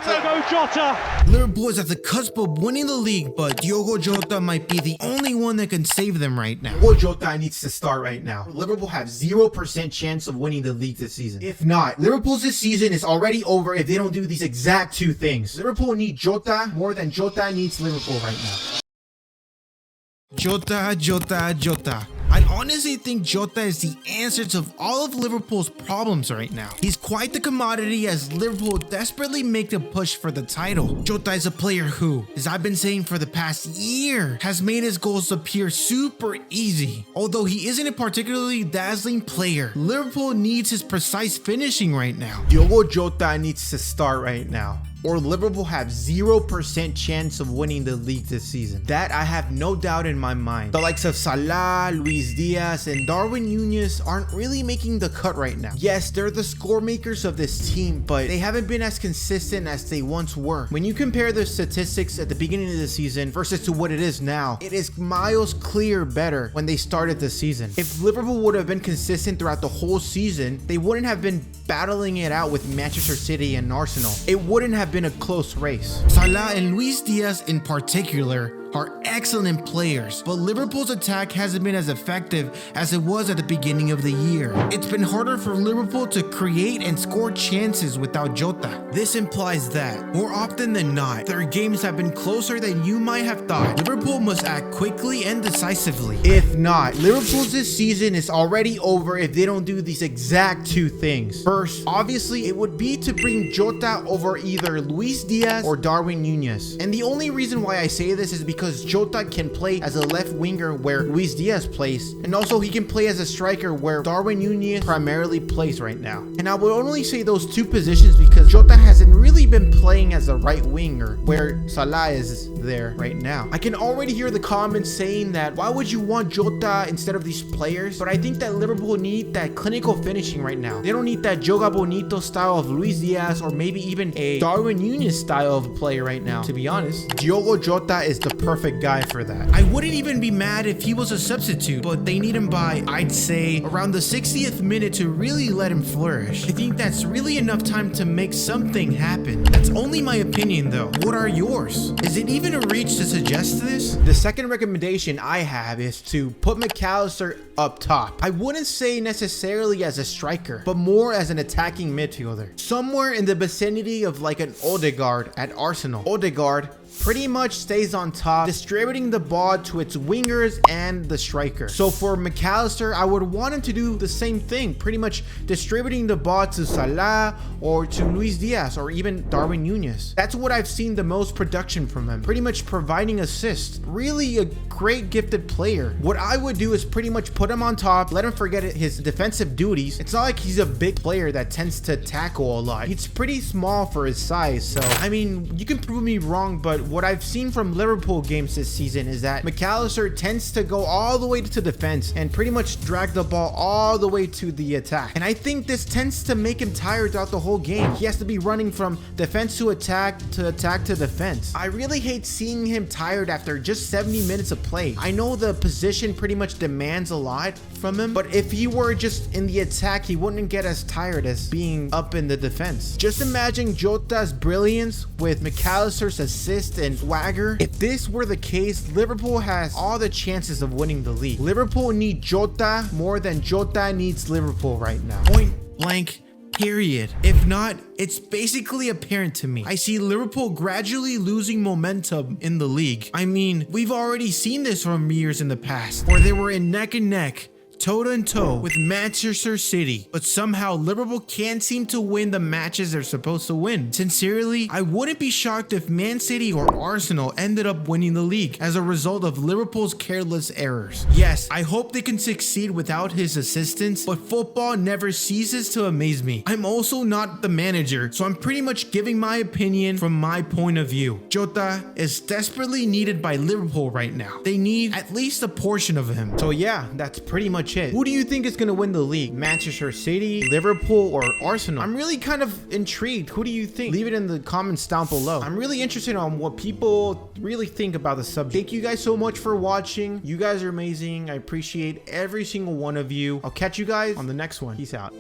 Diogo Jota. Liverpool is at the cusp of winning the league, but Diogo Jota might be the only one that can save them right now. Diogo Jota needs to start right now. Liverpool have 0% chance of winning the league this season. If not, Liverpool's this season is already over if they don't do these exact two things. Liverpool need Jota more than Jota needs Liverpool right now. Jota. I honestly think Jota is the answer to all of Liverpool's problems right now. He's quite the commodity as Liverpool desperately make a push for the title. Jota is a player who, as I've been saying for the past year, has made his goals appear super easy. Although he isn't a particularly dazzling player, Liverpool needs his precise finishing right now. Diogo Jota needs to start right now, or Liverpool have 0% chance of winning the league this season. That I have no doubt in my mind. The likes of Salah, Luis Diaz, and Darwin Núñez aren't really making the cut right now. Yes, they're the score makers of this team, but they haven't been as consistent as they once were. When you compare the statistics at the beginning of the season versus to what it is now, it is miles clear better when they started the season. If Liverpool would have been consistent throughout the whole season, they wouldn't have been battling it out with Manchester City and Arsenal. It wouldn't have been a close race. Salah and Luis Diaz in particular are excellent players, but Liverpool's attack hasn't been as effective as it was at the beginning of the year. It's been harder for Liverpool to create and score chances without Jota. This implies that, more often than not, their games have been closer than you might have thought. Liverpool must act quickly and decisively. If not, Liverpool's this season is already over if they don't do these exact two things. First, obviously, it would be to bring Jota over either Luis Diaz or Darwin Núñez. And the only reason why I say this is because Jota can play as a left winger where Luis Diaz plays, and also he can play as a striker where Darwin Núñez primarily plays right now. And I would only say those two positions because Jota hasn't really been playing as a right winger where Salah is there right now. I can already hear the comments saying that why would you want Jota instead of these players? But I think that Liverpool need that clinical finishing right now. They don't need that Joga Bonito style of Luis Diaz or maybe even a Darwin Núñez style of player right now. To be honest, Diogo Jota is the perfect guy for that. I wouldn't even be mad if he was a substitute, but they need him by, I'd say, around the 60th minute to really let him flourish. I think that's really enough time to make something happen. That's only my opinion though. What are yours? Is it even a reach to suggest this? The second recommendation I have is to put McAllister up top. I wouldn't say necessarily as a striker, but more as an attacking midfielder. Somewhere in the vicinity of like an Odegaard at Arsenal. Odegaard pretty much stays on top, distributing the ball to its wingers and the striker. So for McAllister, I would want him to do the same thing, pretty much distributing the ball to Salah or to Luis Diaz or even Darwin Núñez. That's what I've seen the most production from him, pretty much providing assists. Really a great gifted player. What I would do is pretty much put him on top, let him forget his defensive duties. It's not like he's a big player that tends to tackle a lot. He's pretty small for his size. So, I mean, you can prove me wrong, but what I've seen from Liverpool games this season is that McAllister tends to go all the way to defense and pretty much drag the ball all the way to the attack. And I think this tends to make him tired throughout the whole game. He has to be running from defense to attack to defense. I really hate seeing him tired after just 70 minutes of play. I know the position pretty much demands a lot from him, but if he were just in the attack, he wouldn't get as tired as being up in the defense. Just imagine Jota's brilliance with McAllister's assist and swagger. If this were the case, Liverpool has all the chances of winning the league. Liverpool need Jota more than Jota needs Liverpool right now. Point blank. Period. If not, it's basically apparent to me. I see Liverpool gradually losing momentum in the league. I mean, we've already seen this from years in the past, where they were in neck and neck, toe-to-toe with Manchester City, but somehow Liverpool can't seem to win the matches they're supposed to win. Sincerely, I wouldn't be shocked if Man City or Arsenal ended up winning the league as a result of Liverpool's careless errors. Yes, I hope they can succeed without his assistance, but football never ceases to amaze me. I'm also not the manager, so I'm pretty much giving my opinion from my point of view. Jota is desperately needed by Liverpool right now. They need at least a portion of him. So yeah, that's pretty much it. Who do you think is going to win the league? Manchester City, Liverpool, or Arsenal? I'm really kind of intrigued. Who do you think? Leave it in the comments down below. I'm really interested on what people really think about the subject. Thank you guys so much for watching. You guys are amazing. I appreciate every single one of you. I'll catch you guys on the next one. Peace out.